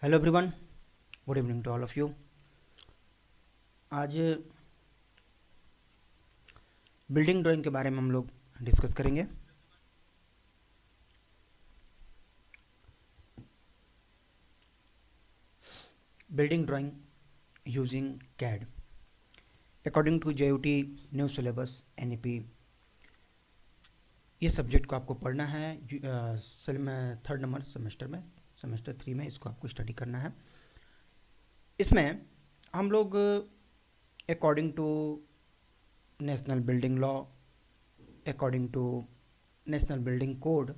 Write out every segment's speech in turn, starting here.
Hello everyone, good evening to all of you. आज building drawing के बारे में हम लोग डिस्कस करेंगे। Building drawing using CAD according to JUT new syllabus NEP। ये सब्जेक्ट को आपको पढ़ना है थर्ड नंबर सेमेस्टर 3 में इसको आपको स्टडी करना है। इसमें हम लोग according to national building law, according to national building code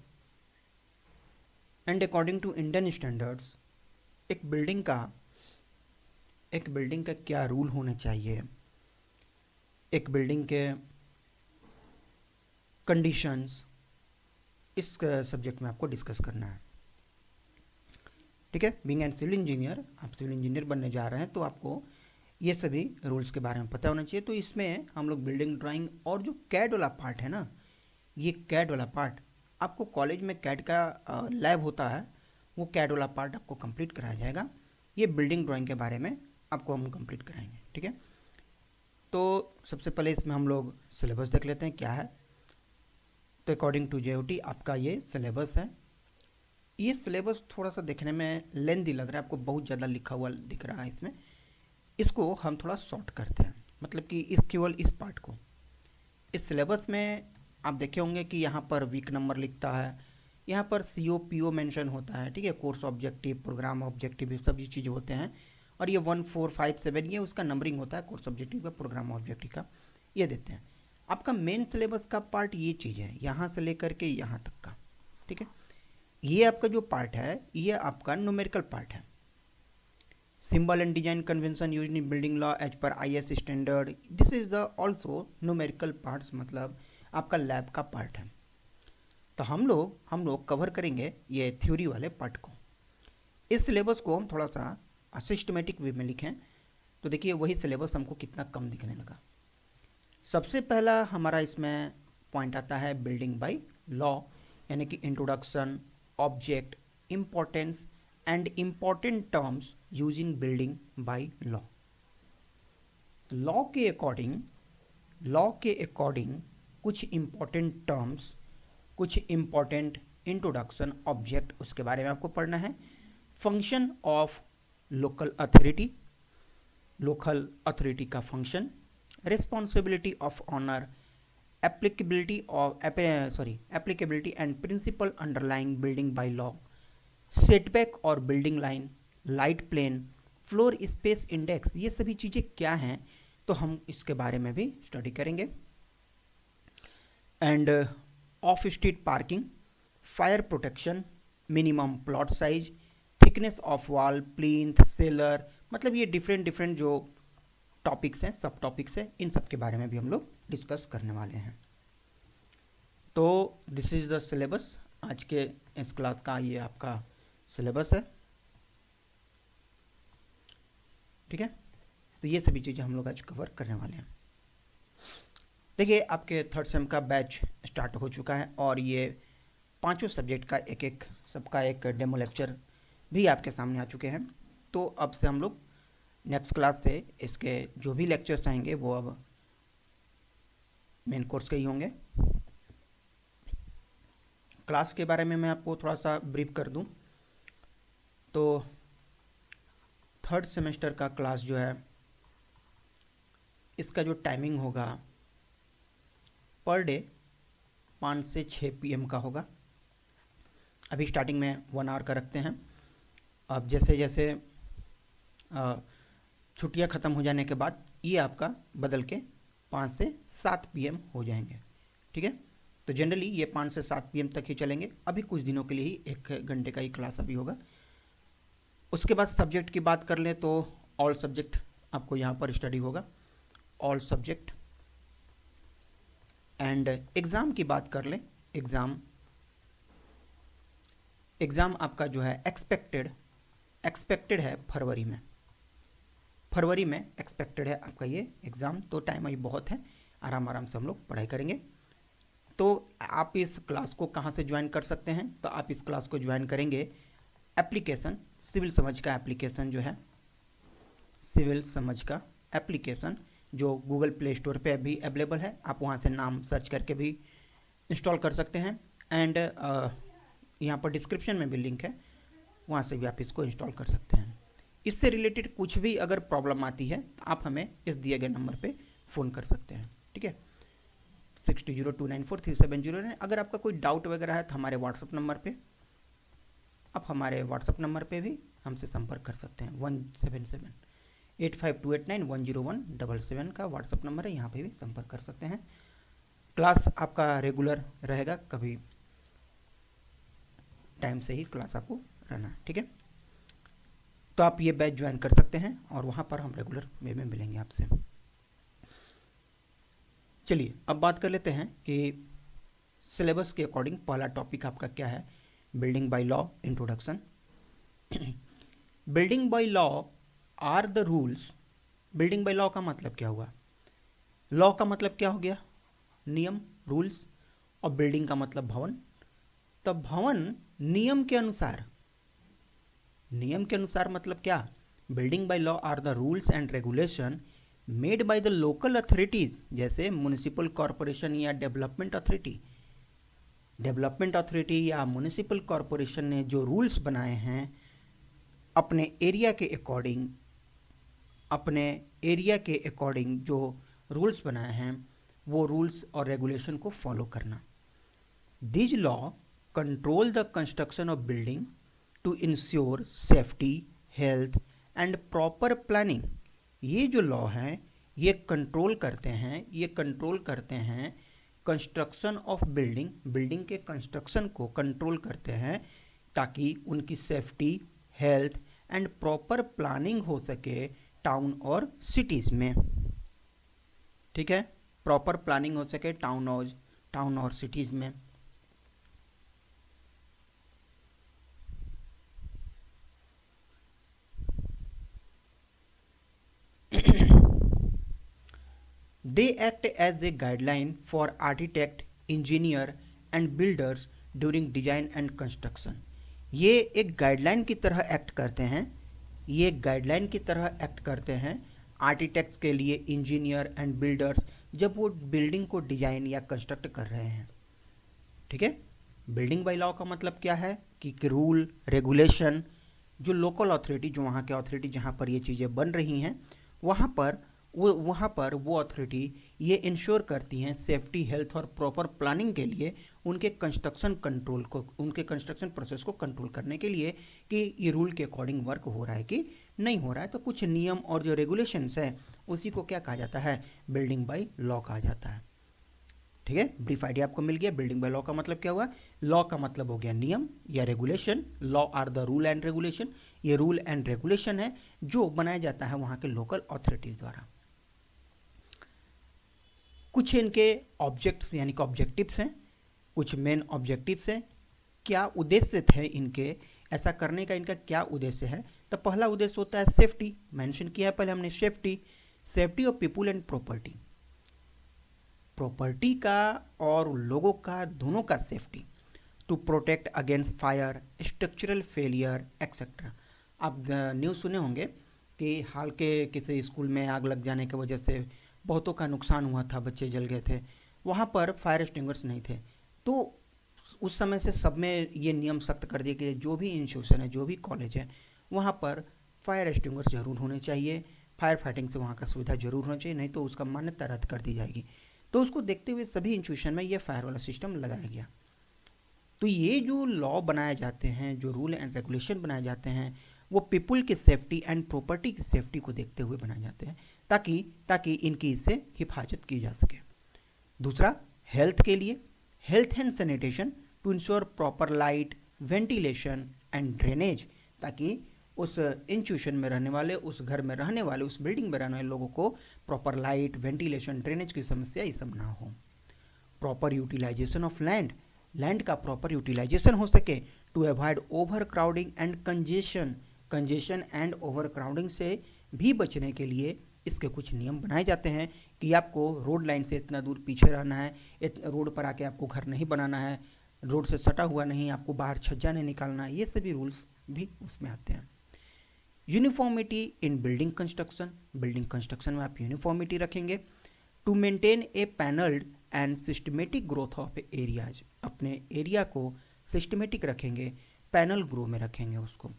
and according to Indian standards एक बिल्डिंग का क्या रूल होने चाहिए, एक बिल्डिंग के कंडीशंस, इस सब्जेक्ट में आपको डिस्कस करना है। ठीक है, बीइंग एन सिविल इंजीनियर, आप सिविल इंजीनियर बनने जा रहे हैं तो आपको ये सभी रूल्स के बारे में पता होना चाहिए। तो इसमें हम लोग बिल्डिंग ड्राइंग और जो कैड वाला पार्ट है ना, ये कैड वाला पार्ट आपको कॉलेज में कैड का लैब होता है, वो कैड वाला पार्ट आपको कंप्लीट कराया जाएगा। ये बिल्डिंग ड्राइंग के बारे में आपको हम कंप्लीट कराएंगे। ठीक है, तो सबसे पहले इसमें हम लोग सिलेबस देख लेते हैं क्या है। तो अकॉर्डिंग टू JUT आपका ये सिलेबस है। ये सिलेबस थोड़ा सा देखने में लेंदी लग रहा है, आपको बहुत ज़्यादा लिखा हुआ दिख रहा है इसमें। इसको हम थोड़ा शॉर्ट करते हैं, मतलब कि केवल इस पार्ट को। इस सिलेबस में आप देखे होंगे कि यहाँ पर वीक नंबर लिखता है, यहाँ पर COPO मेंशन होता है। ठीक है, कोर्स ऑब्जेक्टिव, प्रोग्राम ऑब्जेक्टिव, ये सब चीज़ें होते हैं। और ये 1 4 5 7 ये उसका नंबरिंग होता है, कोर्स ऑब्जेक्टिव का, प्रोग्राम ऑब्जेक्टिव का, ये देते हैं। आपका मेन सिलेबस का पार्ट ये चीज़ है, यहाँ से लेकर के यहाँ तक का। ठीक है, ये आपका जो पार्ट है ये आपका न्यूमेरिकल पार्ट है। Symbol and design convention used in building law as per IS standard, this is the also numerical parts, मतलब आपका लैब का पार्ट है। तो हम लोग कवर करेंगे ये थ्योरी वाले पार्ट को। इस सिलेबस को हम थोड़ा सा सिस्टमेटिक वे में लिखें तो देखिए वही सिलेबस हमको कितना कम दिखने लगा। सबसे पहला हमारा इसमें पॉइंट आता है बिल्डिंग बाय लॉ, यानी कि introduction, object, importance and important terms using building bylaw. Law के अकॉर्डिंग कुछ इम्पोर्टेंट टर्म्स, कुछ इम्पोर्टेंट इंट्रोडक्शन, ऑब्जेक्ट, उसके बारे में आपको पढ़ना है। फंक्शन ऑफ लोकल अथॉरिटी का function, responsibility of owner, applicability and principle underlying building bylaw, setback और building line, light plane, floor space index, ये सभी चीज़ें क्या हैं तो हम इसके बारे में भी स्टडी करेंगे। End of street parking, fire protection, minimum plot size, thickness of wall, plinth, seller, मतलब ये डिफरेंट जो टॉपिक्स हैं, सब टॉपिक्स हैं, इन सब के बारे में भी हम लोग डिस्कस करने वाले हैं। तो दिस इज द सिलेबस, आज के इस क्लास का ये आपका सिलेबस है। ठीक है, तो ये सभी चीज़ें हम लोग आज कवर करने वाले हैं। देखिए आपके थर्ड सेम का बैच स्टार्ट हो चुका है और ये पांचों सब्जेक्ट का सबका एक डेमो लेक्चर भी आपके सामने आ चुके हैं। तो अब से हम लोग नेक्स्ट क्लास से इसके जो भी लेक्चर्स आएंगे वो अब मेन कोर्स के ही होंगे। क्लास के बारे में मैं आपको थोड़ा सा ब्रीफ कर दूं तो थर्ड सेमेस्टर का क्लास जो है इसका जो टाइमिंग होगा पर डे 5 से 6 PM का होगा। अभी स्टार्टिंग में 1 आवर का रखते हैं। अब जैसे जैसे छुट्टियां ख़त्म हो जाने के बाद ये आपका बदल के 5 से 7 PM हो जाएंगे। ठीक है, तो जनरली ये 5 से 7 PM तक ही चलेंगे। अभी कुछ दिनों के लिए ही 1 घंटे का ही क्लास अभी होगा। उसके बाद सब्जेक्ट की बात कर लें तो ऑल सब्जेक्ट आपको यहाँ पर स्टडी होगा, ऑल सब्जेक्ट। एंड एग्ज़ाम की बात कर लें, एग्ज़ाम आपका जो है एक्सपेक्टेड है फरवरी में एक्सपेक्टेड है आपका ये एग्ज़ाम। तो टाइम अभी बहुत है, आराम से हम लोग पढ़ाई करेंगे। तो आप इस क्लास को कहाँ से ज्वाइन कर सकते हैं? तो आप इस क्लास को ज्वाइन करेंगे एप्लीकेशन, सिविल समझ का एप्लीकेशन जो है, सिविल समझ का एप्लीकेशन जो गूगल प्ले स्टोर पे भी अवेलेबल है, आप वहाँ से नाम सर्च करके भी इंस्टॉल कर सकते हैं। एंड यहाँ पर डिस्क्रिप्शन में भी लिंक है, वहाँ से भी आप इसको इंस्टॉल कर सकते हैं। इससे रिलेटेड कुछ भी अगर प्रॉब्लम आती है तो आप हमें इस दिए गए नंबर पे फ़ोन कर सकते हैं, ठीक है, 6202943709। अगर आपका कोई डाउट वगैरह है तो हमारे व्हाट्सअप नंबर पे, आप हमारे व्हाट्सअप नंबर पे भी हमसे संपर्क कर सकते हैं। 1778528910177 का व्हाट्सअप नंबर है, यहाँ पे भी संपर्क कर सकते हैं। क्लास आपका रेगुलर रहेगा, कभी टाइम से ही क्लास आपको रहना है, ठीक है। तो आप ये बैच ज्वाइन कर सकते हैं और वहाँ पर हम रेगुलर वे में मिलेंगे आपसे। चलिए अब बात कर लेते हैं कि सिलेबस के अकॉर्डिंग पहला टॉपिक आपका क्या है, building bylaw introduction. Building bylaw are the rules. Building bylaw का मतलब क्या हुआ? लॉ का मतलब क्या हो गया? नियम, रूल्स, और बिल्डिंग का मतलब भवन। तो भवन नियम के अनुसार, नियम के अनुसार मतलब क्या? Building bylaw are the rules and regulation made by the local authorities, जैसे म्युनिसिपल कॉरपोरेशन या डेवलपमेंट अथॉरिटी। डेवलपमेंट अथॉरिटी या म्युनिसिपल कॉरपोरेशन ने जो रूल्स बनाए हैं अपने एरिया के अकॉर्डिंग जो रूल्स बनाए हैं वो रूल्स और रेगुलेशन को फॉलो करना। This law control the construction of building to ensure safety, health and proper planning. ये जो लॉ हैं ये कंट्रोल करते हैं कंस्ट्रक्शन ऑफ बिल्डिंग के कंस्ट्रक्शन को कंट्रोल करते हैं ताकि उनकी safety, health and proper planning हो सके टाउन और सिटीज़ में, ठीक है, प्रॉपर प्लानिंग हो सके टाउन और सिटीज़ में। They act as a guideline for architect, engineer and builders during design and construction. ये एक गाइडलाइन की तरह एक्ट करते हैं, आर्किटेक्ट्स के लिए, इंजीनियर एंड बिल्डर्स, जब वो बिल्डिंग को डिजाइन या कंस्ट्रक्ट कर रहे हैं, ठीक है। बिल्डिंग बाय लॉ का मतलब क्या है कि रूल, रेगुलेशन, जो लोकल अथॉरिटी, जो वहाँ के अथॉरिटी जहाँ पर ये चीज़ें बन रही हैं वहाँ पर वो अथॉरिटी ये इंश्योर करती हैं सेफ्टी, हेल्थ और प्रॉपर प्लानिंग के लिए, उनके कंस्ट्रक्शन प्रोसेस को कंट्रोल करने के लिए कि ये रूल के अकॉर्डिंग वर्क हो रहा है कि नहीं हो रहा है। तो कुछ नियम और जो रेगुलेशंस है उसी को क्या कहा जाता है? बिल्डिंग बाय लॉ कहा जाता है, ठीक है। ब्रीफ आइडिया आपको मिल गया। बिल्डिंग बाय लॉ का मतलब क्या हुआ? लॉ का मतलब हो गया नियम या regulation. Law are the rule and regulation. ये रूल एंड रेगुलेशन है जो बनाया जाता है वहाँ के लोकल अथॉरिटीज द्वारा। कुछ इनके ऑब्जेक्ट्स यानी कि ऑब्जेक्टिव्स हैं, कुछ मेन ऑब्जेक्टिव्स हैं। क्या उद्देश्य थे इनके, ऐसा करने का इनका क्या उद्देश्य है? तो पहला उद्देश्य होता है सेफ्टी, मेंशन किया है पहले हमने, safety of people and property का और लोगों का, दोनों का safety. To protect against fire, structural failure etcetera. आप न्यूज़ सुने होंगे कि हाल के किसी स्कूल में आग लग जाने की वजह से बहुतों का नुकसान हुआ था, बच्चे जल गए थे, वहाँ पर फायर एक्सटिंग्विशर्स नहीं थे। तो उस समय से सब में ये नियम सख्त कर दिए कि जो भी इंस्टीट्यूशन है, जो भी कॉलेज है, वहाँ पर फायर एक्सटिंग्विशर्स जरूर होने चाहिए, फायर फाइटिंग से वहाँ का सुविधा जरूर होना चाहिए, नहीं तो उसका मान्यता रद्द कर दी जाएगी। तो उसको देखते हुए सभी इंस्टीट्यूशन में ये फायर वाला सिस्टम लगाया गया। तो ये जो लॉ बनाए जाते हैं, जो रूल एंड रेगुलेशन बनाए जाते हैं, वो पीपुल की सेफ्टी एंड प्रॉपर्टी की सेफ्टी को देखते हुए बनाए जाते हैं ताकि इनकी इससे हिफाजत की जा सके। दूसरा, हेल्थ के लिए, health and sanitation to ensure proper light, ventilation and drainage, ताकि उस इंस्टीट्यूशन में रहने वाले, उस घर में रहने वाले, उस बिल्डिंग में रहने वाले लोगों को प्रॉपर लाइट, वेंटिलेशन, ड्रेनेज की समस्या ये सब ना हो। Proper utilisation of land, land का प्रॉपर यूटिलाइजेशन हो सके to avoid overcrowding and congestion, congestion and overcrowding से भी बचने के लिए इसके कुछ नियम बनाए जाते हैं कि आपको रोड लाइन से इतना दूर पीछे रहना है, रोड पर आके आपको घर नहीं बनाना है, रोड से सटा हुआ नहीं, आपको बाहर छज्जा नहीं निकालना है, ये सभी रूल्स भी उसमें आते हैं। Uniformity in building construction, building construction में आप यूनिफॉर्मिटी रखेंगे। To maintain a planned and systematic growth of areas, अपने एरिया को सिस्टमेटिक रखेंगे, पैनल ग्रो में रखेंगे उसको,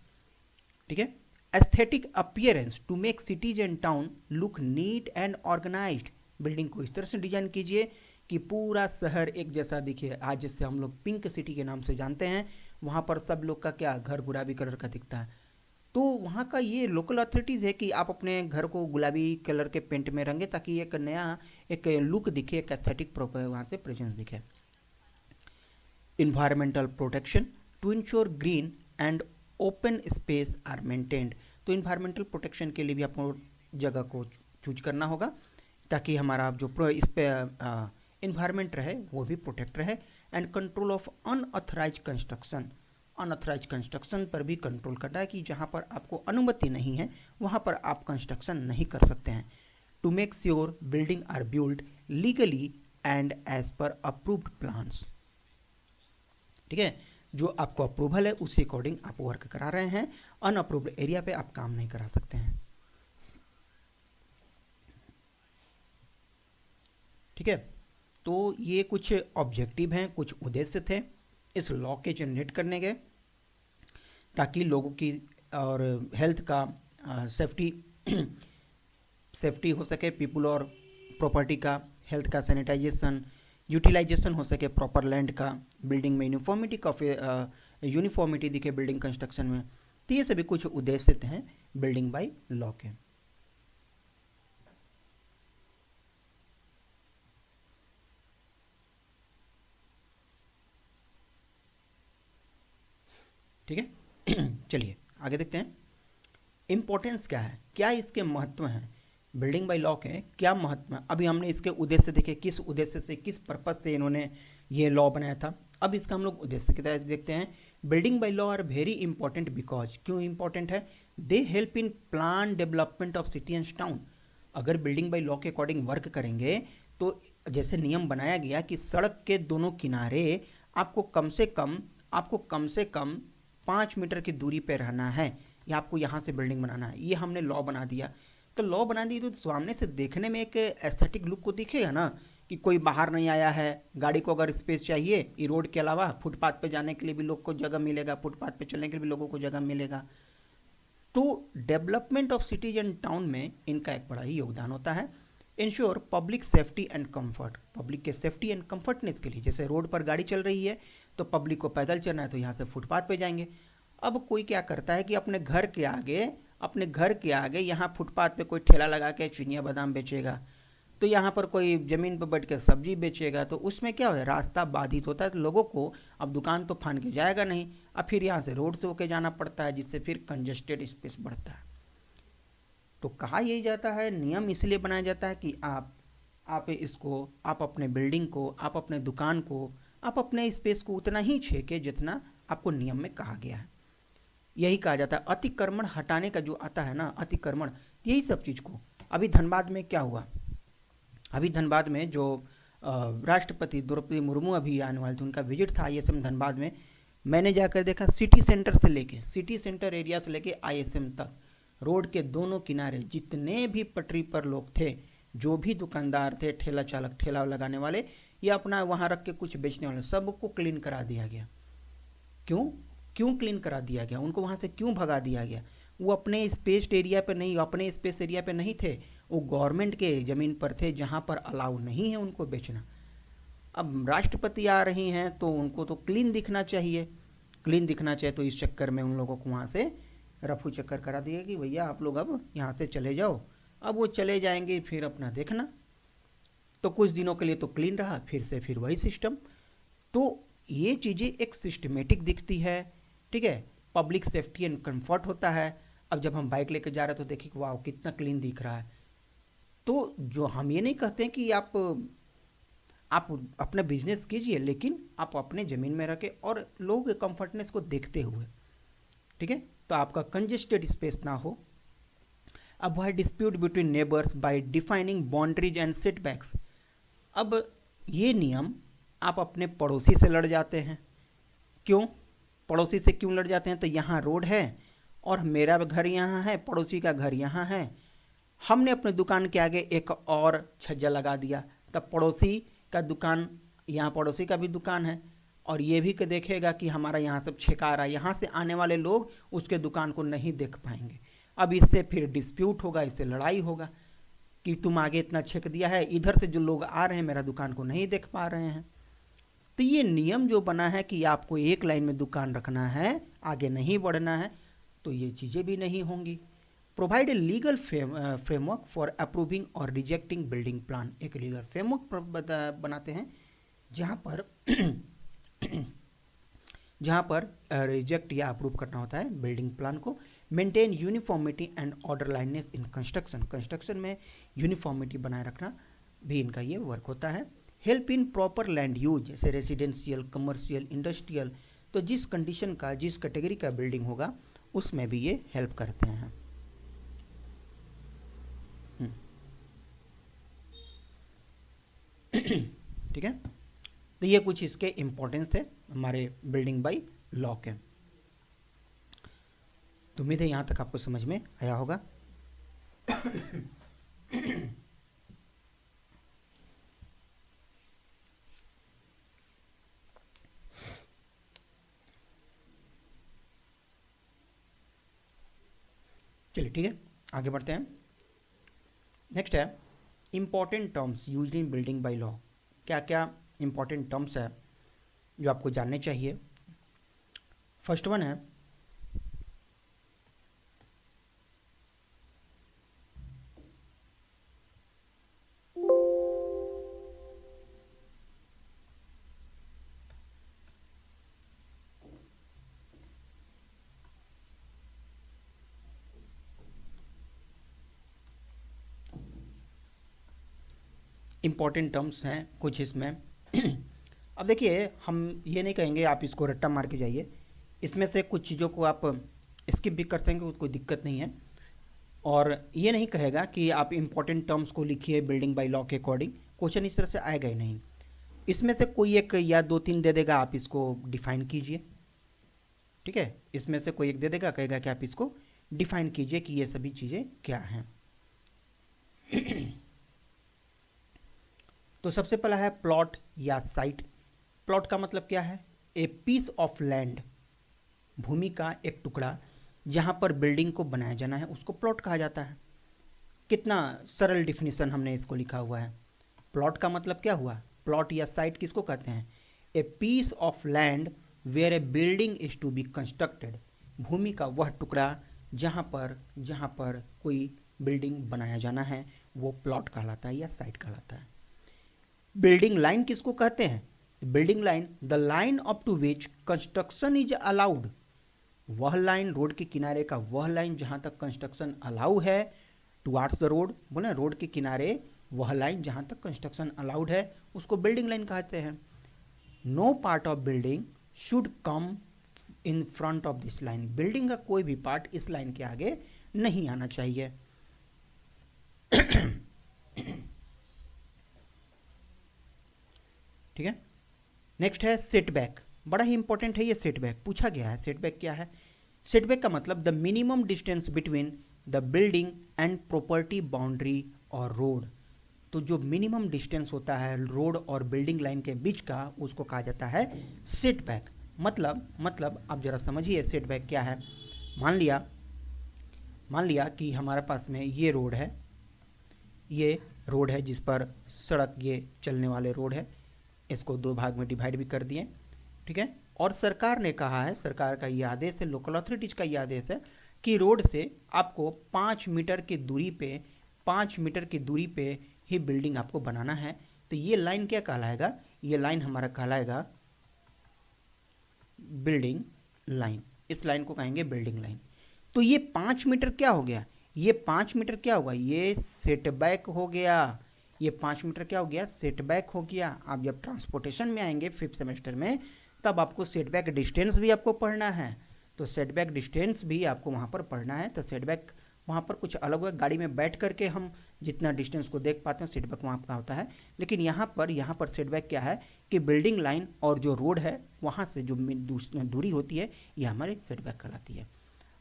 ठीक है। Aesthetic appearance to make cities and town look neat and organised, building को इस तरह से डिजाइन कीजिए कि पूरा शहर एक जैसा दिखे। आज जैसे हम लोग पिंक सिटी के नाम से जानते हैं, वहाँ पर सब लोग का क्या घर गुलाबी कलर का दिखता है, तो वहाँ का ये लोकल अथॉरिटीज़ है कि आप अपने घर को गुलाबी कलर के पेंट में रंगे ताकि एक नया एक लुक दिखे, एक एस्थेटिक प्रॉपर वहाँ से प्रेजेंस दिखे। Environmental protection to ensure green and open space are maintained, तो इन्वायरमेंटल प्रोटेक्शन के लिए भी आपको जगह को चूज करना होगा ताकि हमारा जो इस पे इन्वायरमेंट रहे वो भी प्रोटेक्ट रहे। And control of unauthorised construction, unauthorised construction पर भी कंट्रोल करना है कि जहाँ पर आपको अनुमति नहीं है वहाँ पर आप कंस्ट्रक्शन नहीं कर सकते हैं। To make sure building are build legally and as per approved plans, ठीक है, जो आपको अप्रूवल है उसी अकॉर्डिंग आप वर्क करा रहे हैं, अनअप्रूव्ड एरिया पे आप काम नहीं करा सकते हैं, ठीक है। तो ये कुछ ऑब्जेक्टिव हैं, कुछ उद्देश्य थे इस लॉ के जनरेट करने के, ताकि लोगों की और हेल्थ का सेफ्टी सेफ्टी हो सके, पीपल और प्रॉपर्टी का, हेल्थ का सैनिटाइजेशन, यूटिलाइजेशन हो सके प्रॉपर लैंड का, बिल्डिंग में यूनिफॉर्मिटी का यूनिफॉर्मिटी दिखे बिल्डिंग कंस्ट्रक्शन में। तो ये सभी कुछ उद्देश्य हैं बिल्डिंग बाय लॉ के। ठीक है चलिए आगे देखते हैं इम्पोर्टेंस क्या है, क्या इसके महत्व हैं, बिल्डिंग बाय लॉ के क्या महत्व है। अभी हमने इसके उद्देश्य देखे, किस उद्देश्य से, किस पर्पज से इन्होंने ये लॉ बनाया था। अब इसका हम लोग उद्देश्य की तरह देखते हैं। Building bylaw are very important because, क्यों इंपॉर्टेंट है, they help in plan development of city and town. अगर बिल्डिंग बाय लॉ के अकॉर्डिंग वर्क करेंगे तो जैसे नियम बनाया गया कि सड़क के दोनों किनारे आपको कम से कम 5 मीटर की दूरी पे रहना है, या आपको यहाँ से बिल्डिंग बनाना है, ये हमने लॉ बना दिया। तो लॉ बना दी तो सामने से देखने में एक एस्थेटिक लुक को दिखेगा ना, कि कोई बाहर नहीं आया है, गाड़ी को अगर स्पेस चाहिए, ये रोड के अलावा फुटपाथ पे जाने के लिए भी लोग को जगह मिलेगा, फुटपाथ पे चलने के लिए भी लोगों को जगह मिलेगा। तो development of cities and town में इनका एक बड़ा ही योगदान होता है। Ensure public safety and comfort, public के सेफ्टी एंड कंफर्टनेस के लिए, जैसे रोड पर गाड़ी चल रही है तो पब्लिक को पैदल चलना है तो यहाँ से फुटपाथ पे जाएंगे। अब कोई क्या करता है कि अपने घर के आगे यहाँ फुटपाथ पे कोई ठेला लगा के चिनिया बादाम बेचेगा, तो यहाँ पर कोई ज़मीन पर बैठ के सब्जी बेचेगा, तो उसमें क्या है, रास्ता बाधित होता है, तो लोगों को अब दुकान तो फान के जाएगा नहीं, अब फिर यहाँ से रोड से होके जाना पड़ता है, जिससे फिर कंजेस्टेड स्पेस बढ़ता है। तो कहा यही जाता है, नियम इसलिए बनाया जाता है कि आप अपने बिल्डिंग को, आप अपने दुकान को, आप अपने स्पेस को उतना ही छेके जितना आपको नियम में कहा गया है। यही कहा जाता है अतिक्रमण हटाने का जो आता है ना, अतिक्रमण, यही सब चीज़ को। अभी धनबाद में क्या हुआ, अभी धनबाद में जो राष्ट्रपति द्रौपदी मुर्मू अभी आने वाले थे, उनका विजिट था ISM धनबाद में। मैंने जाकर देखा सिटी सेंटर एरिया से लेके ISM तक रोड के दोनों किनारे जितने भी पटरी पर लोग थे, जो भी दुकानदार थे, ठेला चालक, ठेला लगाने वाले या अपना वहाँ रख के कुछ बेचने वाले, सबको क्लीन करा दिया गया। क्यों क्लीन करा दिया गया, उनको वहाँ से क्यों भगा दिया गया? वो अपने स्पेस एरिया पे नहीं थे, वो गवर्नमेंट के ज़मीन पर थे जहाँ पर अलाउ नहीं है उनको बेचना। अब राष्ट्रपति आ रही हैं तो उनको तो क्लीन दिखना चाहिए, तो इस चक्कर में उन लोगों को वहाँ से रफू चक्कर करा दिया कि भैया आप लोग अब यहाँ से चले जाओ। अब वो चले जाएंगे, फिर अपना देखना। तो कुछ दिनों के लिए तो क्लीन रहा, फिर वही सिस्टम। तो ये चीज़ें एक सिस्टमेटिक दिखती है, ठीक है, पब्लिक सेफ्टी एंड कंफर्ट होता है। अब जब हम बाइक लेकर जा रहे हैं तो देखिए वाह कितना क्लीन दिख रहा है। तो जो हम ये नहीं कहते हैं कि आप अपना बिजनेस कीजिए, लेकिन आप अपने ज़मीन में रखें और लोगों के कंफर्टनेस को देखते हुए, ठीक है। तो आपका कंजेस्टेड स्पेस ना हो। Avoid dispute between neighbours bye defining boundaries and setbacks. अब ये नियम आप अपने पड़ोसी से लड़ जाते हैं। क्यों पड़ोसी से क्यों लड़ जाते हैं? तो यहाँ रोड है और मेरा घर यहाँ है, पड़ोसी का घर यहाँ है, हमने अपने दुकान के आगे एक और छज्जा लगा दिया, तब पड़ोसी का दुकान, यहाँ पड़ोसी का भी दुकान है और ये भी देखेगा कि हमारा यहाँ सब छेका रहा है, यहाँ से आने वाले लोग उसके दुकान को नहीं देख पाएंगे। अब इससे फिर डिस्प्यूट होगा, इससे लड़ाई होगा कि तुम आगे इतना छेक दिया है, इधर से जो लोग आ रहे हैं मेरा दुकान को नहीं देख पा रहे हैं। तो ये नियम जो बना है कि आपको एक लाइन में दुकान रखना है, आगे नहीं बढ़ना है, तो ये चीज़ें भी नहीं होंगी। Provide a legal framework for approving और रिजेक्टिंग बिल्डिंग प्लान। एक लीगल फ्रेमवर्क बनाते हैं जहाँ पर जहाँ पर रिजेक्ट या अप्रूव करना होता है बिल्डिंग प्लान को। Maintain uniformity and order lineness in construction. Construction में यूनिफॉर्मिटी बनाए रखना भी इनका ये वर्क होता है। Help in proper land use, जैसे रेसिडेंशियल, कमर्शियल, इंडस्ट्रियल, तो जिस कंडीशन का, जिस कैटेगरी का बिल्डिंग होगा उसमें भी ये हेल्प करते हैं। ठीक है, तो ये कुछ इसके इंपॉर्टेंस थे हमारे बिल्डिंग बाय लॉ के। तो उम्मीद है यहाँ तक आपको समझ में आया होगा। चलिए ठीक है, आगे बढ़ते हैं। नेक्स्ट है important terms used in building by law. क्या क्या इंपॉर्टेंट टर्म्स है जो आपको जानने चाहिए? फर्स्ट वन है इंपॉर्टेंट टर्म्स हैं कुछ इसमें। अब देखिए, हम ये नहीं कहेंगे आप इसको रट्टा मार के जाइए, इसमें से कुछ चीज़ों को आप स्किप भी कर सकेंगे, कोई दिक्कत नहीं है। और ये नहीं कहेगा कि आप इंपॉर्टेंट टर्म्स को लिखिए बिल्डिंग बाय लॉ के अकॉर्डिंग, क्वेश्चन इस तरह से आएगा ही नहीं। इसमें से कोई एक या दो तीन दे देगा, आप इसको डिफाइन कीजिए। ठीक है, इसमें से कोई एक दे देगा, कहेगा कि आप इसको डिफाइन कीजिए कि ये सभी चीज़ें क्या हैं। तो सबसे पहला है प्लॉट या साइट। प्लॉट का मतलब क्या है? ए पीस ऑफ लैंड, भूमि का एक टुकड़ा जहां पर बिल्डिंग को बनाया जाना है, उसको प्लॉट कहा जाता है। कितना सरल डिफिनीशन हमने इसको लिखा हुआ है। प्लॉट का मतलब क्या हुआ? प्लॉट या साइट किसको कहते हैं? A piece of land where a building is to be constructed. भूमि का वह टुकड़ा जहां पर कोई बिल्डिंग बनाया जाना है, वो प्लॉट कहलाता है या साइट कहलाता है। बिल्डिंग लाइन किसको कहते हैं? Building line, the line up to which construction is allowed. वह लाइन, रोड के किनारे का वह लाइन जहां तक कंस्ट्रक्शन अलाउ है, टुवार्ड्स द रोड, बोले रोड के किनारे वह लाइन जहां तक कंस्ट्रक्शन अलाउड है, उसको बिल्डिंग लाइन कहते हैं। No part of building should come in front of this line. Building का कोई भी पार्ट इस लाइन के आगे नहीं आना चाहिए। ठीक है, नेक्स्ट है सेटबैक। बड़ा ही इंपॉर्टेंट है ये सेटबैक, पूछा गया है। सेटबैक क्या है? सेटबैक का मतलब the minimum distance between the building and property boundary और रोड। तो जो मिनिमम डिस्टेंस होता है रोड और बिल्डिंग लाइन के बीच का, उसको कहा जाता है सेटबैक। मतलब आप जरा समझिए सेटबैक क्या है। मान लिया कि हमारे पास में ये रोड है जिस पर सड़क, ये चलने वाले रोड है, इसको दो भाग में डिवाइड भी कर दिए। ठीक है, और सरकार ने कहा है, सरकार का ये आदेश है, लोकल अथॉरिटीज का ये आदेश है कि रोड से आपको 5 मीटर की दूरी पे ही बिल्डिंग आपको बनाना है। तो ये लाइन क्या कहलाएगा? ये लाइन हमारा कहलाएगा बिल्डिंग लाइन। इस लाइन को कहेंगे बिल्डिंग लाइन। तो ये 5 मीटर क्या हो गया, ये 5 मीटर क्या होगा, ये सेटबैक हो गया, ये 5 मीटर क्या हो गया, सेटबैक हो गया। आप जब ट्रांसपोर्टेशन में आएंगे 5th सेमेस्टर में, तब आपको सेटबैक डिस्टेंस भी आपको पढ़ना है, तो सेटबैक डिस्टेंस भी आपको वहाँ पर पढ़ना है। तो सेटबैक वहाँ पर कुछ अलग हुआ, गाड़ी में बैठ करके हम जितना डिस्टेंस को देख पाते हैं सेटबैक वहाँ का होता है, लेकिन यहाँ पर सेटबैक क्या है कि बिल्डिंग लाइन और जो रोड है वहाँ से जो दूरी होती है, ये हमारी सेटबैक कहलाती है।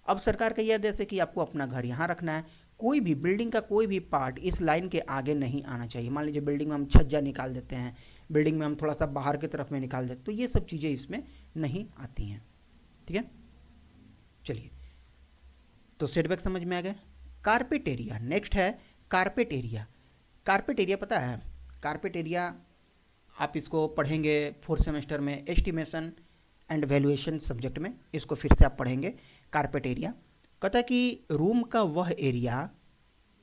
अब सरकार का यह आदेश है कि आपको अपना घर यहाँ रखना है, कोई भी बिल्डिंग का कोई भी पार्ट इस लाइन के आगे नहीं आना चाहिए। मान लीजिए बिल्डिंग में हम छज्जा निकाल देते हैं, बिल्डिंग में हम थोड़ा सा बाहर की तरफ में निकाल देते, तो ये सब चीज़ें इसमें नहीं आती हैं। ठीक है, चलिए, तो सेटबैक समझ में आ गया। कारपेट एरिया नेक्स्ट है, कारपेट एरिया। कारपेट एरिया पता है, कारपेट एरिया आप इसको पढ़ेंगे 4th सेमेस्टर में एस्टिमेशन एंड वैल्यूएशन सब्जेक्ट में, इसको फिर से आप पढ़ेंगे। कारपेट एरिया कहता है कि रूम का वह एरिया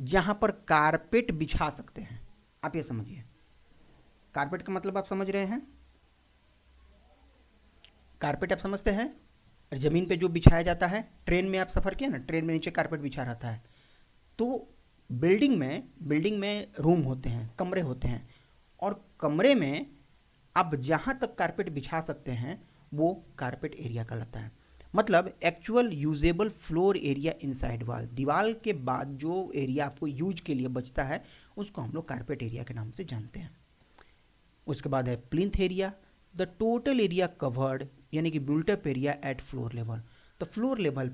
जहां पर कारपेट बिछा सकते हैं। आप ये समझिए, कारपेट का मतलब आप समझ रहे हैं, कारपेट आप समझते हैं, जमीन पे जो बिछाया जाता है, ट्रेन में आप सफर किया ना, ट्रेन में नीचे कारपेट बिछा रहता है, तो बिल्डिंग में रूम होते हैं, कमरे होते हैं, और कमरे में आप जहां तक कारपेट बिछा सकते हैं वो कारपेट एरिया कहलाता है। मतलब actual usable floor area inside wall, दीवार के बाद जो एरिया आपको यूज के लिए बचता है उसको हम लोग कारपेट एरिया के नाम से जानते हैं। उसके बाद है plinth area, the total area covered, यानी कि built up area at floor level. तो फ्लोर लेवल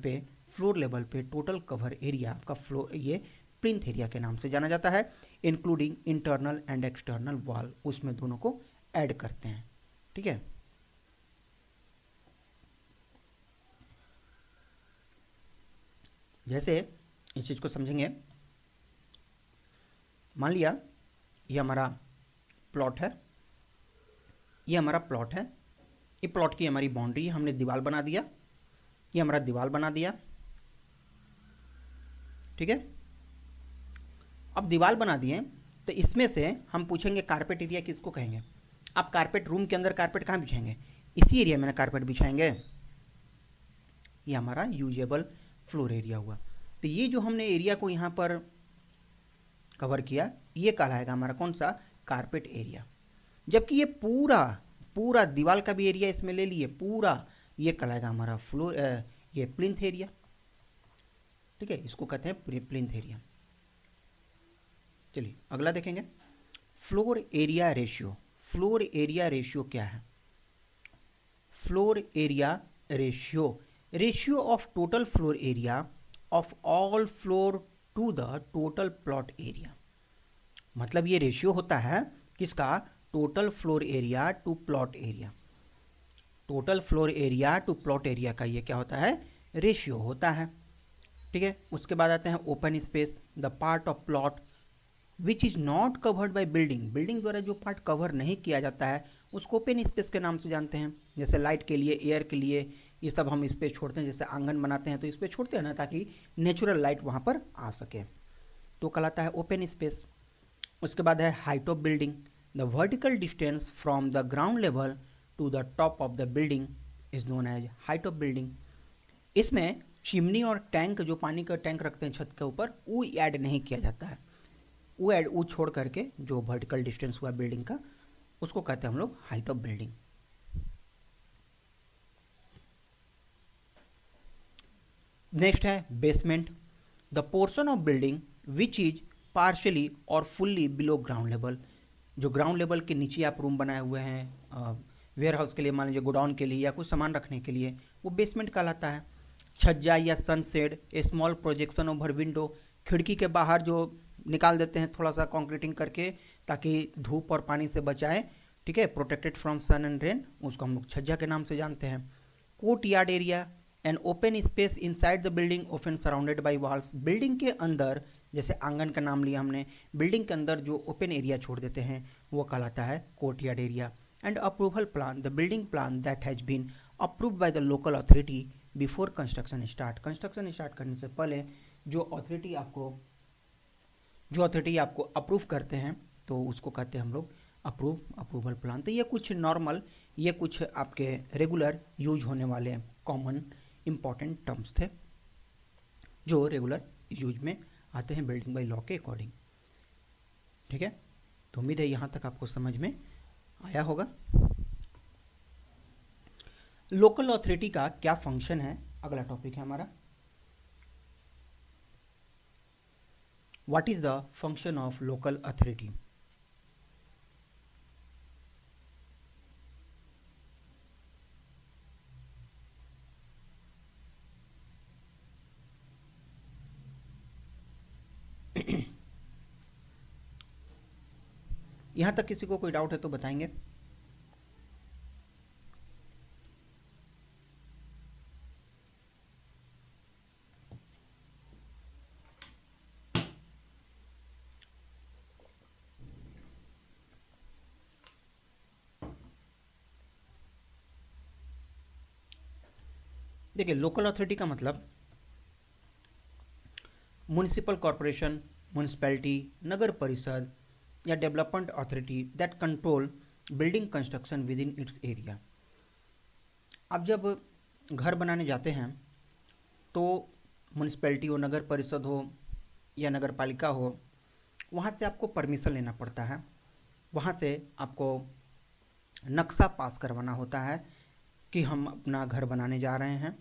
पे टोटल कवर एरिया आपका फ्लोर, ये प्लिंथ एरिया के नाम से जाना जाता है, including internal and external wall, उसमें दोनों को ऐड करते हैं। ठीक है, जैसे इस चीज को समझेंगे, मान लिया ये हमारा प्लॉट है, ये हमारा प्लॉट है, ये प्लॉट की हमारी बाउंड्री है, हमने दीवार बना दिया, ये हमारा दीवार बना दिया। ठीक है, अब दीवार बना दिए तो इसमें से हम पूछेंगे कारपेट एरिया किसको कहेंगे। आप कारपेट, रूम के अंदर कारपेट कहाँ बिछाएंगे, इसी एरिया में ना कारपेट बिछाएंगे, ये हमारा यूजेबल फ्लोर एरिया हुआ। तो ये जो हमने एरिया को यहाँ पर कवर किया, ये कहलाएगा हमारा कौन सा, कारपेट एरिया। जबकि ये पूरा दीवार का भी एरिया इसमें ले लिए पूरा, ये कहलाएगा हमारा फ्लोर, ये प्लिंथ एरिया। ठीक है, इसको कहते हैं प्लिंथ एरिया। चलिए अगला देखेंगे, floor area ratio. Floor area ratio क्या है, floor area ratio of total floor area of all floor to the total plot area. मतलब ये रेशियो होता है किसका, total floor area to plot area. Total floor area to plot area का ये क्या होता है, रेशियो होता है। ठीक है, उसके बाद आते हैं open space, the part of plot which is not covered by building. Building द्वारा जो पार्ट कवर नहीं किया जाता है उसको ओपन स्पेस के नाम से जानते हैं। जैसे लाइट के लिए, एयर के लिए, ये सब हम स्पेस छोड़ते हैं, जैसे आंगन बनाते हैं तो स्पेस छोड़ते हैं ना, ताकि नेचुरल लाइट वहाँ पर आ सके, तो कहलाता है ओपन स्पेस। उसके बाद है height of building, the vertical distance from the ground level to the top of the building is known as height of building. इसमें चिमनी और टैंक, जो पानी का टैंक रखते हैं छत के ऊपर, वो ऐड नहीं किया जाता है, वो छोड़ करके जो वर्टिकल डिस्टेंस हुआ बिल्डिंग का, उसको कहते हैं हम लोग हाइट ऑफ बिल्डिंग। नेक्स्ट है basement, the portion of building which is partially और फुल्ली बिलो ग्राउंड लेवल। जो ग्राउंड लेवल के नीचे आप रूम बनाए हुए हैं, वेयर हाउस के लिए, मान लीजिए गोडाउन के लिए या कुछ सामान रखने के लिए, वो बेसमेंट कहलाता है। छज्जा या सनसेड, ए स्मॉल प्रोजेक्शन ओवर विंडो, खिड़की के बाहर जो निकाल देते हैं थोड़ा सा कंक्रीटिंग करके ताकि धूप और पानी से बचाए। ठीक है, protected from sun and rain, उसको हम लोग छज्जा के नाम से जानते हैं। Courtyard area, an open space inside the building often surrounded by walls. Building के अंदर, जैसे आंगन का नाम लिया हमने, बिल्डिंग के अंदर जो ओपन एरिया छोड़ देते हैं वो कहलाता है courtyard area. And approval plan, the building plan that has been approved by the local authority before construction start. Construction start करने से पहले जो अथॉरिटी आपको अप्रूव करते हैं तो उसको कहते हैं हम लोग अप्रूवल प्लान। तो ये कुछ नॉर्मल, ये कुछ आपके रेगुलर यूज होने वाले कॉमन इंपॉर्टेंट टर्म्स थे। जो रेगुलर यूज में आते हैं बिल्डिंग बाय लॉ के अकॉर्डिंग। ठीक है, तो उम्मीद है यहाँ तक आपको समझ में आया होगा। लोकल अथॉरिटी का क्या फंक्शन है, अगला टॉपिक है हमारा। What is the function of local authority. यहां तक किसी को कोई डाउट है तो बताएंगे। देखिए, लोकल अथॉरिटी का मतलब म्युनिसिपल कॉरपोरेशन, म्युनिसिपैलिटी, नगर परिषद या development authority that control building construction with in its area. आप जब घर बनाने जाते हैं तो म्युनिसिपैलिटी हो, नगर परिषद हो या नगर पालिका हो, वहाँ से आपको परमिशन लेना पड़ता है, वहाँ से आपको नक्शा पास करवाना होता है कि हम अपना घर बनाने जा रहे हैं।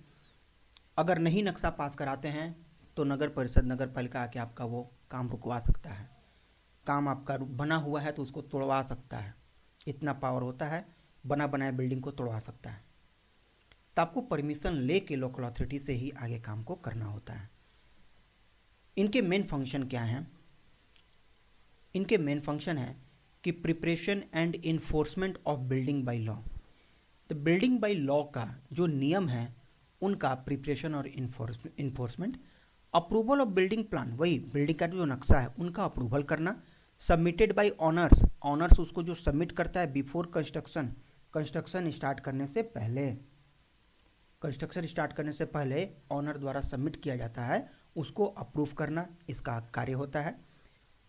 अगर नहीं नक्शा पास कराते हैं तो नगर परिषद, नगर पालिका आके आपका वो काम रुकवा सकता है। काम आपका बना हुआ है तो उसको तोड़वा सकता है, इतना पावर होता है, बना बनाया बिल्डिंग को तोड़वा सकता है। तो आपको परमिशन लेके लोकल अथॉरिटी से ही आगे काम को करना होता है। इनके मेन फंक्शन क्या हैं? इनके मेन फंक्शन है कि preparation and enforcement of building by law. तो बिल्डिंग बाय लॉ का जो नियम है उनका प्रिपरेशन और enforcement, approval of building plan, वही बिल्डिंग का जो नक्शा है उनका अप्रूवल करना, सबमिटेड बाय ऑनर्स, ऑनर्स उसको जो सबमिट करता है बिफोर कंस्ट्रक्शन, कंस्ट्रक्शन स्टार्ट करने से पहले, कंस्ट्रक्शन स्टार्ट करने से पहले ऑनर द्वारा सबमिट किया जाता है, उसको अप्रूव करना इसका कार्य होता है।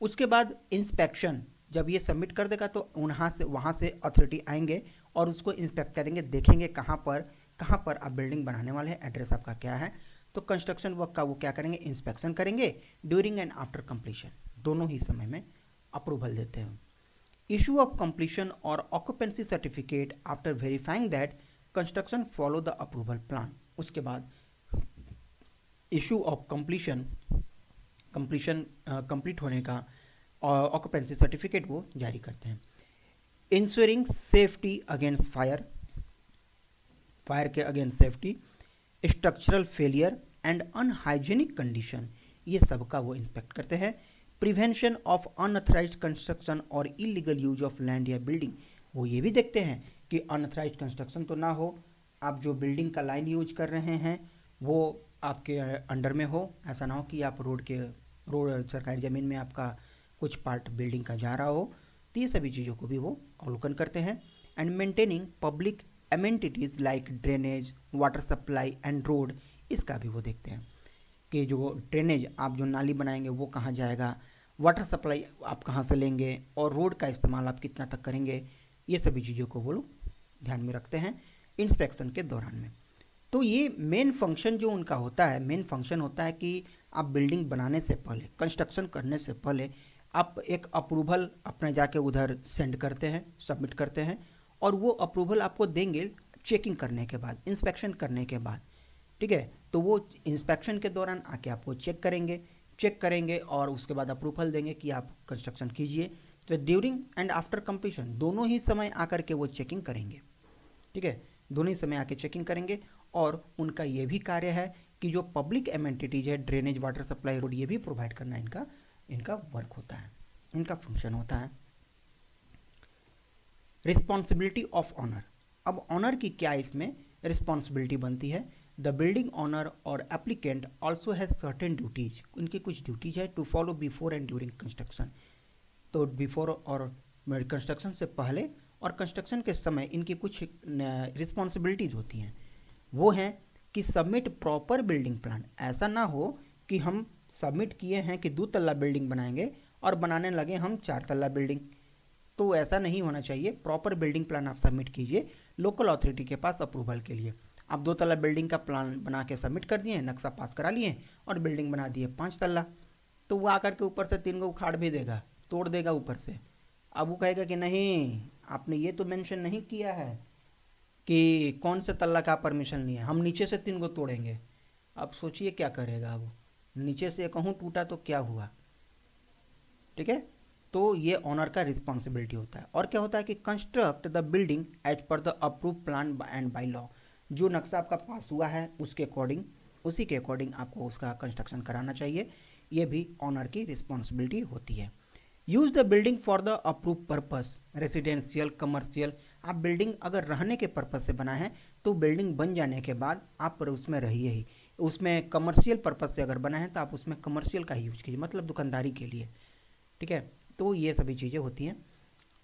उसके बाद इंस्पेक्शन, जब ये सबमिट कर देगा तो वहाँ से अथॉरिटी आएंगे और उसको इंस्पेक्ट करेंगे, देखेंगे कहाँ पर आप बिल्डिंग बनाने वाले हैं, एड्रेस आपका क्या है। तो कंस्ट्रक्शन वर्क का वो क्या करेंगे, इंस्पेक्शन करेंगे, ड्यूरिंग एंड आफ्टर कंप्लीशन दोनों ही समय में अप्रूवल देते हैं। इशू ऑफ कंप्लीशन और occupancy certificate after verifying that construction follow the approval plan. उसके बाद इशू ऑफ कंप्लीशन कंप्लीट होने का ऑक्यूपेंसी सर्टिफिकेट वो जारी करते हैं। इंश्योरिंग सेफ्टी अगेंस्ट फायर के against safety, structural failure and unhygienic condition, ये सब का वो इंस्पेक्ट करते हैं। प्रिवेंशन ऑफ अनऑथराइज्ड कंस्ट्रक्शन और इलीगल यूज ऑफ लैंड या बिल्डिंग, वो ये भी देखते हैं कि अनऑथराइज्ड कंस्ट्रक्शन तो ना हो, आप जो बिल्डिंग का लाइन यूज कर रहे हैं वो आपके अंडर में हो, ऐसा ना हो कि आप रोड सरकारी ज़मीन में आपका कुछ पार्ट बिल्डिंग का जा रहा हो। तो ये सभी चीज़ों को भी वो अवलोकन करते हैं। And maintaining public amenities like drainage, water supply and road, इसका भी वो देखते हैं कि जो ड्रेनेज, आप जो नाली बनाएंगे वो कहाँ जाएगा, वाटर सप्लाई आप कहाँ से लेंगे और रोड का इस्तेमाल आप कितना तक करेंगे, ये सभी चीज़ों को वो लोग ध्यान में रखते हैं इंस्पेक्शन के दौरान में। तो ये मेन फंक्शन जो उनका होता है, मेन फंक्शन होता है कि आप बिल्डिंग बनाने से पहले, कंस्ट्रक्शन करने से पहले आप एक अप्रूवल अपने जाके उधर सेंड करते हैं, सबमिट करते हैं, और वो अप्रूवल आपको देंगे चेकिंग करने के बाद, इंस्पेक्शन करने के बाद। ठीक है, तो वो इंस्पेक्शन के दौरान आके आपको चेक करेंगे और उसके बाद अप्रूवल देंगे कि आप कंस्ट्रक्शन कीजिए। तो ड्यूरिंग एंड आफ्टर कंप्लीशन दोनों ही समय आकर के वो चेकिंग करेंगे। ठीक है, दोनों ही समय आके चेकिंग करेंगे। और उनका ये भी कार्य है कि जो पब्लिक एमेनिटीज है, ड्रेनेज, वाटर सप्लाई, रोड, ये भी प्रोवाइड करना इनका वर्क होता है, इनका फंक्शन होता है। रिस्पॉन्सिबिलिटी ऑफ ऑनर, अब ऑनर की क्या इसमें रिस्पॉन्सिबिलिटी बनती है। द बिल्डिंग ऑनर और applicant also has certain duties, उनकी कुछ ड्यूटीज है to follow before and during construction. तो बिफोर और कंस्ट्रक्शन से पहले और कंस्ट्रक्शन के समय इनकी कुछ रिस्पॉन्सिबिलिटीज होती हैं। वो हैं कि सबमिट प्रॉपर बिल्डिंग प्लान, ऐसा ना हो कि हम सबमिट किए हैं कि 2 तल्ला बिल्डिंग बनाएंगे और बनाने लगे हम 4 तल्ला बिल्डिंग, तो ऐसा नहीं होना चाहिए। प्रॉपर बिल्डिंग प्लान आप सबमिट कीजिए लोकल अथॉरिटी के पास अप्रूवल के लिए। आप 2 तल्ला बिल्डिंग का प्लान बना के सबमिट कर दिए, नक्शा पास करा लिए और बिल्डिंग बना दिए 5 तल्ला, तो वो आकर के ऊपर से 3 को उखाड़ भी देगा, तोड़ देगा ऊपर से। अब वो कहेगा कि नहीं, आपने ये तो मेंशन नहीं किया है कि कौन से तल्ला का परमिशन लिया, हम नीचे से 3 को तोड़ेंगे। अब सोचिए क्या करेगा वो, नीचे से कहूँ टूटा तो क्या हुआ, ठीक है। तो ये ऑनर का रिस्पॉन्सिबिलिटी होता है। और क्या होता है कि construct the building as per the approve plan and bylaw, जो नक्शा आपका पास हुआ है उसके अकॉर्डिंग, उसी के अकॉर्डिंग आपको उसका कंस्ट्रक्शन कराना चाहिए, ये भी ऑनर की रिस्पॉन्सिबिलिटी होती है। Use the building for the approve purpose, residential, commercial, आप बिल्डिंग अगर रहने के पर्पस से बना है तो बिल्डिंग बन जाने के बाद आप उसमें रहिए ही। उसमें कमर्शियल पर्पस से अगर बना है तो आप उसमें कमर्शियल का ही यूज कीजिए, मतलब दुकानदारी के लिए, ठीक है। तो ये सभी चीज़ें होती हैं।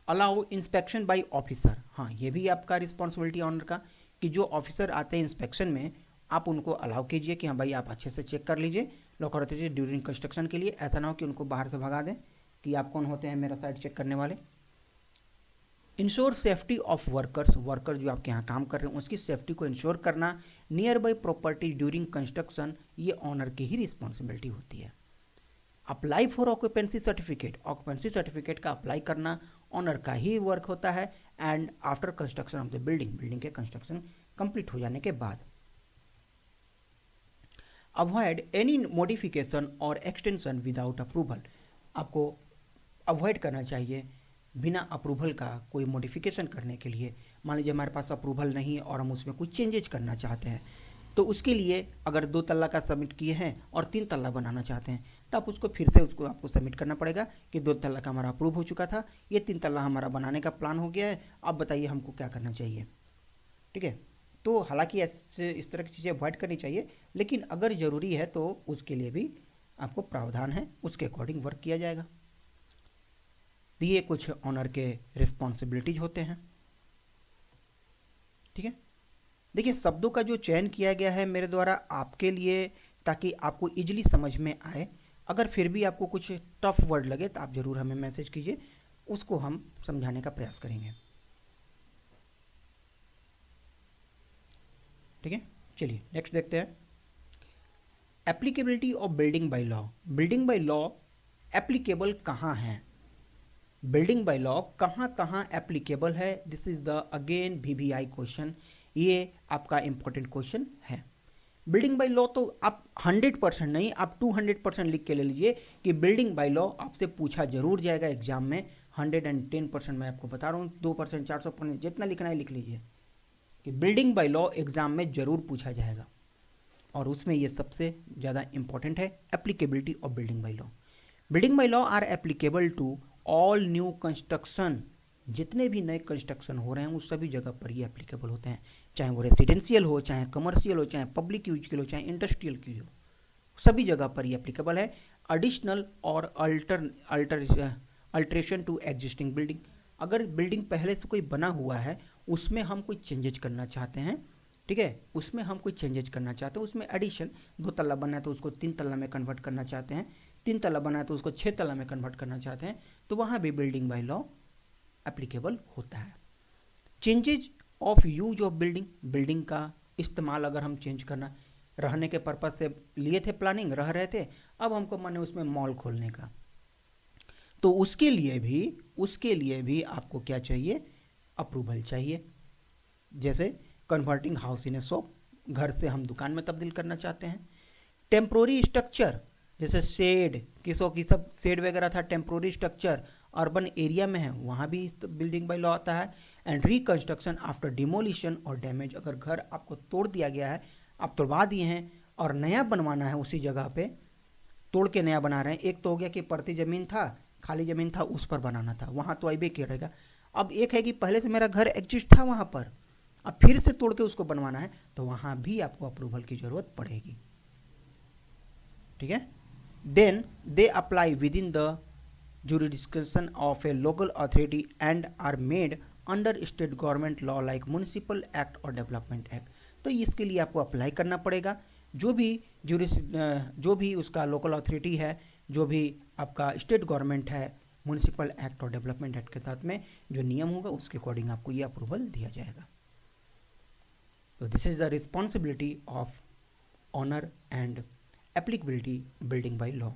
अलाउ इंस्पेक्शन बाय ऑफिसर, हाँ ये भी आपका रिस्पॉन्सिबिलिटी ऑनर का, कि जो ऑफिसर आते हैं इंस्पेक्शन में आप उनको अलाउ कीजिए कि हाँ भाई आप अच्छे से चेक कर लीजिए, लोकल अथॉरिटी ड्यूरिंग कंस्ट्रक्शन के लिए। ऐसा ना हो कि उनको बाहर से भगा दें कि आप कौन होते हैं मेरा साइट चेक करने वाले। Ensure safety of workers, worker जो आपके यहाँ काम कर रहे हैं उसकी सेफ्टी को इंश्योर करना। Near by property during construction, ये ऑनर की ही रिस्पॉन्सिबिलिटी होती है। Apply for occupancy certificate, occupancy certificate का अप्लाई करना ऑनर का ही वर्क होता है। And after construction of the building, building के कंस्ट्रक्शन कंप्लीट हो जाने के बाद। अवॉइड एनी मॉडिफिकेशन और एक्सटेंशन विदाउट अप्रूवल, आपको अवॉइड करना चाहिए बिना अप्रूवल का कोई मॉडिफिकेशन करने के लिए। मान लीजिए हमारे पास अप्रूवल नहीं है और हम उसमें कुछ चेंजेज करना चाहते हैं, तो उसके लिए अगर 2 तल्ला का सबमिट किए हैं और 3 तल्ला बनाना चाहते हैं तो आप उसको फिर से उसको आपको सबमिट करना पड़ेगा कि 2 तल्ला का हमारा अप्रूव हो चुका था, ये 3 तल्ला हमारा बनाने का प्लान हो गया है, अब बताइए हमको क्या करना चाहिए, ठीक है। तो हालांकि ऐसे इस तरह की चीज़ें अवॉइड करनी चाहिए, लेकिन अगर ज़रूरी है तो उसके लिए भी आपको प्रावधान है, उसके अकॉर्डिंग वर्क किया जाएगा। ये कुछ ऑनर के रिस्पॉन्सिबिलिटीज होते हैं, ठीक है। देखिए शब्दों का जो चयन किया गया है मेरे द्वारा आपके लिए, ताकि आपको इजीली समझ में आए। अगर फिर भी आपको कुछ टफ वर्ड लगे तो आप ज़रूर हमें मैसेज कीजिए, उसको हम समझाने का प्रयास करेंगे, ठीक है। चलिए नेक्स्ट देखते हैं। Applicability of building bylaw, building by law applicable कहाँ है, बिल्डिंग बाय लॉ कहाँ कहाँ एप्लीकेबल है, this is the again VVI question, ये आपका इंपॉर्टेंट क्वेश्चन है। बिल्डिंग बाय लॉ तो आप 100% नहीं, आप 200% लिख के ले लीजिए कि बिल्डिंग बाय लॉ आपसे पूछा जरूर जाएगा एग्जाम में। 110% मैं आपको बता रहा हूँ, 2% 400% जितना लिखना है लिख लीजिए कि बिल्डिंग बाय लॉ एग्जाम में जरूर पूछा जाएगा, और उसमें ये सबसे ज़्यादा इंपॉर्टेंट है, applicability of building bylaw. Building bylaw are applicable to all new construction, जितने भी नए कंस्ट्रक्शन हो रहे हैं उस सभी जगह पर ये एप्लीकेबल होते हैं, चाहे वो रेसिडेंशियल हो, चाहे कमर्शियल हो, चाहे पब्लिक यूज के हो, चाहे इंडस्ट्रियल की हो, सभी जगह पर ये एप्लीकेबल है। एडिशनल और अल्ट्रेशन टू एग्जिस्टिंग बिल्डिंग, अगर बिल्डिंग पहले से कोई बना हुआ है उसमें हम कोई चेंजेज करना चाहते हैं, ठीक है, उसमें हम कोई चेंजेज करना चाहते हैं, उसमें एडिशन 2 तल्ला बना है तो उसको 3 तल्ला में कन्वर्ट करना चाहते हैं, 3 तल्ला बना है तो उसको 6 तल्ला में कन्वर्ट करना चाहते हैं, तो वहाँ भी बिल्डिंग बाय लॉ एप्लीकेबल होता है। Changes of use of building, building का इस्तेमाल अगर हम चेंज करना, रहने के पर्पज से लिए थे प्लानिंग, रह रहे थे, अब हमको मन है उसमें मॉल खोलने का, तो उसके लिए भी आपको क्या चाहिए, अप्रूवल चाहिए। जैसे converting house in A shop, घर से हम दुकान में तब्दील करना चाहते हैं। टेम्प्रोरी स्ट्रक्चर, जैसे शेड, किसों की सब शेड वगैरह था, टेम्प्रोरी स्ट्रक्चर अर्बन एरिया में है वहाँ भी इस बिल्डिंग बाय लॉ आता है। एंड रिकंस्ट्रक्शन आफ्टर डिमोलिशन और डैमेज, अगर घर आपको तोड़ दिया गया है, आप तोड़वा दिए हैं और नया बनवाना है उसी जगह पे, तोड़ के नया बना रहे हैं, एक तो हो गया कि पड़ती ज़मीन था, खाली ज़मीन था, उस पर बनाना था, वहाँ तो अभी क्या रहेगा। अब एक है कि पहले से मेरा घर एग्जिस्ट था वहाँ पर, अब फिर से तोड़ के उसको बनवाना है, तो वहाँ भी आपको अप्रूवल की ज़रूरत पड़ेगी, ठीक है। Then they apply within the jurisdiction of a local authority and are made under state government law like municipal act और development act, तो इसके लिए आपको अप्लाई करना पड़ेगा। जो भी उसका लोकल अथॉरिटी है, जो भी आपका स्टेट गवर्नमेंट है, म्यूनिसिपल एक्ट और डेवलपमेंट एक्ट के तहत में जो नियम होगा उसके अकॉर्डिंग आपको ये अप्रूवल दिया जाएगा। तो this is the responsibility of owner and applicability building by law.